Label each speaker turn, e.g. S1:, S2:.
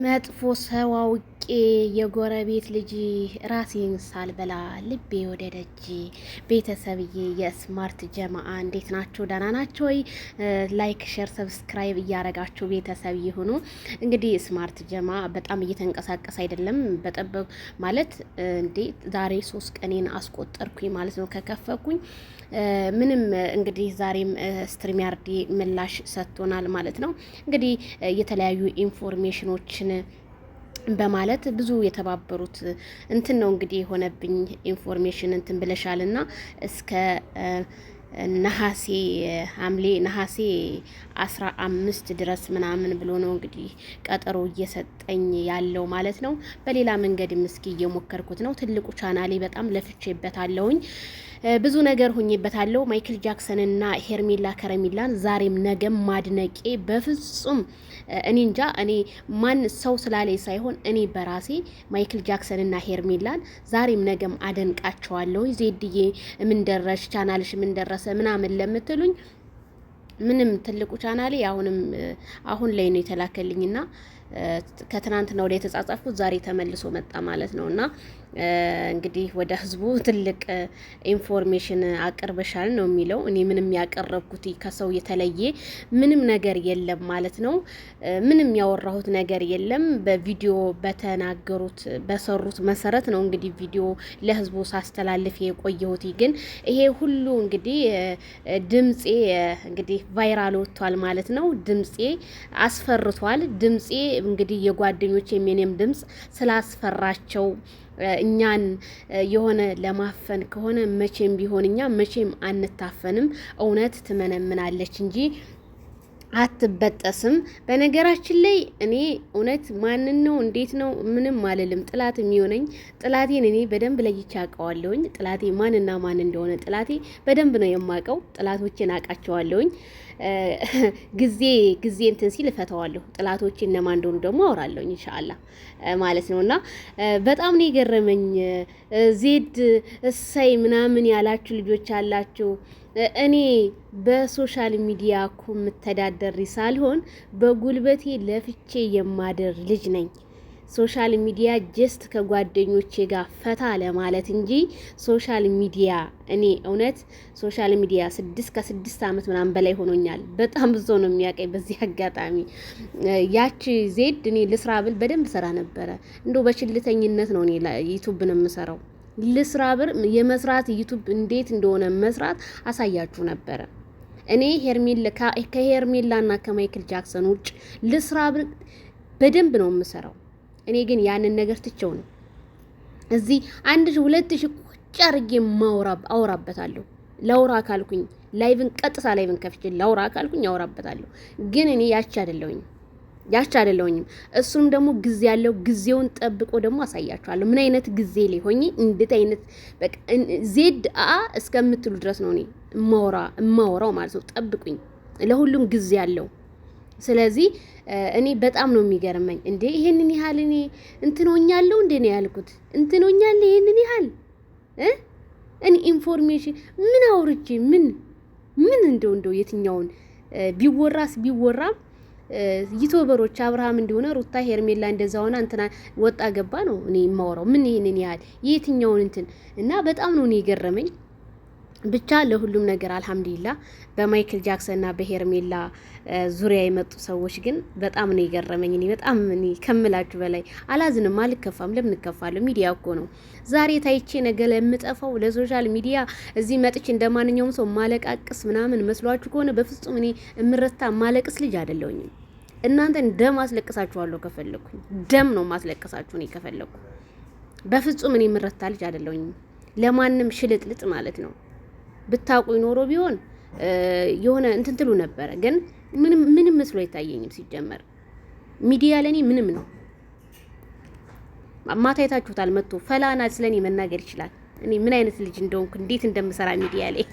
S1: መጥፎ ሰው አውቄ የጎረቤት ልጅ ራሴን ሳልበላ ልቤ ወደ ደጅ። ቤተሰብዬ የስማርት ጀማአ እንዴት ናችሁ? ደህና ናችሁ ወይ? ላይክ ሼር ሰብስክራይብ እያረጋችሁ ቤተሰብ ይሁኑ። እንግዲህ ስማርት ጀማ በጣም እየተንቀሳቀስ አይደለም። በጠበቅ ማለት እንዴ ዛሬ 3 ቀኔን አስቆጠርኩኝ ማለት ነው ከከፈኩኝ። ምንም እንግዲህ ዛሬም ስትሪም ያርዲ ምላሽ ሰጥቶናል ማለት ነው። እንግዲህ የተለያዩ ኢንፎርሜሽኖችን በማለት ብዙ የተባበሩት እንትን ነው እንግዲህ የሆነብኝ ኢንፎርሜሽን እንትን ብለሻልና እስከ ነሐሴ ሐምሌ ነሐሴ 15 ድረስ ምናምን ብሎ ነው እንግዲህ ቀጠሮ እየሰጠኝ ያለው ማለት ነው። በሌላ መንገድም እስኪ እየሞከርኩት ነው። ትልቁ ቻናሌ በጣም ለፍቼበታለሁኝ። ብዙ ነገር ሆኜበታለሁ። ማይክል ጃክሰን እና ሄርሜላ ከረሚላን ዛሬም ነገም ማድነቄ በፍጹም እኔ እንጃ። እኔ ማን ሰው ስላለኝ ሳይሆን እኔ በራሴ ማይክል ጃክሰን እና ሄርሜላን ዛሬም ነገም አደንቃቸዋለሁ። ዜድዬ ምን ደረሽ፣ ቻናልሽ ምን ደረሰ ምናምን ለምትሉኝ ምንም ትልቁ ቻናሌ አሁን ላይ ነው የተላከልኝና ከትናንትና ወደ የተጻጻፍኩት ዛሬ ተመልሶ መጣ ማለት ነውና እንግዲህ ወደ ህዝቡ ትልቅ ኢንፎርሜሽን አቅርበሻል ነው የሚለው። እኔ ምንም ያቀረብኩት ከሰው የተለየ ምንም ነገር የለም ማለት ነው። ምንም ያወራሁት ነገር የለም። በቪዲዮ በተናገሩት በሰሩት መሰረት ነው እንግዲህ ቪዲዮ ለህዝቡ ሳስተላልፍ የቆየሁት። ግን ይሄ ሁሉ እንግዲህ ድምጼ እንግዲህ ቫይራል ወጥቷል ማለት ነው። ድምጼ አስፈርቷል። ድምጼ እንግዲህ የጓደኞቼ የኔም ድምጽ ስላስፈራቸው እኛን የሆነ ለማፈን ከሆነ መቼም ቢሆን እኛ መቼም አንታፈንም። እውነት ትመነምናለች እንጂ አትበጠስም። በነገራችን ላይ እኔ እውነት ማንን ነው እንዴት ነው ምንም አልልም። ጥላት የሚሆነኝ ጥላቴን እኔ በደንብ ለይቼ አውቀዋለሁኝ። ጥላቴ ማንና ማን እንደሆነ ጥላቴ በደንብ ነው የማውቀው። ጥላቶቼን አውቃቸዋለሁኝ። ጊዜ እንትን ሲል እፈተዋለሁ። ጥላቶቼ እነማን እንደሆኑ ደግሞ አወራለሁኝ ኢንሻአላህ ማለት ነውና በጣም ነው የገረመኝ። ዜድ እሰይ ምናምን ያላችሁ ልጆች አላችሁ። እኔ በሶሻል ሚዲያ እኮ የምተዳደር ሳልሆን በጉልበቴ ለፍቼ የማደር ልጅ ነኝ። ሶሻል ሚዲያ ጀስት ከጓደኞቼ ጋር ፈታ ለማለት እንጂ ሶሻል ሚዲያ እኔ እውነት ሶሻል ሚዲያ ከ6 ዓመት ምናምን በላይ ሆኖኛል። በጣም ብዙ ነው የሚያውቀኝ። በዚህ አጋጣሚ ያቺ ዜድ እኔ ልስራ ብል በደንብ ሰራ ነበረ። እንደው በችልተኝነት ነው እኔ ዩቲዩብ ነው የምሰራው። ልስራ ብል የመስራት ዩቲዩብ እንዴት እንደሆነ መስራት አሳያችሁ ነበረ። እኔ ከሄርሜላና ከማይክል ጃክሰን ውጭ ልስራ ብል በደንብ ነው የምሰራው። እኔ ግን ያንን ነገር ትቼው ነው እዚህ 1000-2000 ቁጭ አድርጌ አወራበታለሁ። ላውራ ካልኩኝ ቀጥታ ላይቭን ከፍቼ ላውራ ካልኩኝ አወራበታለሁ። ግን እኔ ያቺ አይደለሁኝም። እሱም ደግሞ ጊዜ ያለው ጊዜውን ጠብቆ ደግሞ አሳያችኋለሁ። ምን አይነት ጊዜ ላይ ሆኜ እንዴት አይነት በቃ ዜድ እስከምትሉ ድረስ ነው እኔ እማወራው ማለት ነው። ጠብቁኝ። ለሁሉም ጊዜ ያለው። ስለዚህ እኔ በጣም ነው የሚገርመኝ። እንዴ ይሄንን ያህል እኔ እንትኖኛለሁ እንዴ ነው ያልኩት። እንትኖኛለሁ ይሄንን ያህል እኔ ኢንፎርሜሽን ምን አውርቼ ምን እንደው የትኛውን ቢወራም ዩቲዩበሮች አብርሃም እንደሆነ ሩታ ሄርሜላ እንደዛ ሆና እንትና ወጣ ገባ ነው እኔ የማወራው። ምን ይሄንን ያህል የትኛውን እንትን እና በጣም ነው እኔ የገረመኝ። ብቻ ለሁሉም ነገር አልሐምዱሊላህ። በማይክል ጃክሰን እና በሄርሜላ ዙሪያ የመጡ ሰዎች ግን በጣም ነው የገረመኝ። በጣም ከምላችሁ በላይ አላዝንም፣ አልከፋም። ለምን እከፋለሁ? ሚዲያ እኮ ነው። ዛሬ ታይቼ ነገ ለምጠፋው ለሶሻል ሚዲያ እዚህ መጥቼ እንደማንኛውም ሰው ማለቃቅስ ምናምን መስሏችሁ ከሆነ በፍጹም እኔ እምረታ ማለቅስ ልጅ አይደለሁኝም። እናንተን ደም አስለቅሳችኋለሁ ከፈለኩኝ። ደም ነው ማስለቅሳችሁ እኔ ከፈለኩ። በፍጹም እኔ እምረታ ልጅ አይደለሁኝም። ለማንም ሽልጥልጥ ማለት ነው። ብታውቁኝ ኖሮ ቢሆን የሆነ እንትን ትሉ ነበረ። ግን ምንም መስሎ አይታየኝም። ሲጀመር ሚዲያ ለኔ ምንም ነው። ማታ አይታችሁታል። መጥቶ ፈላና ስለኔ መናገር ይችላል። እኔ ምን አይነት ልጅ እንደሆንኩ እንዴት እንደምሰራ ሚዲያ ላይ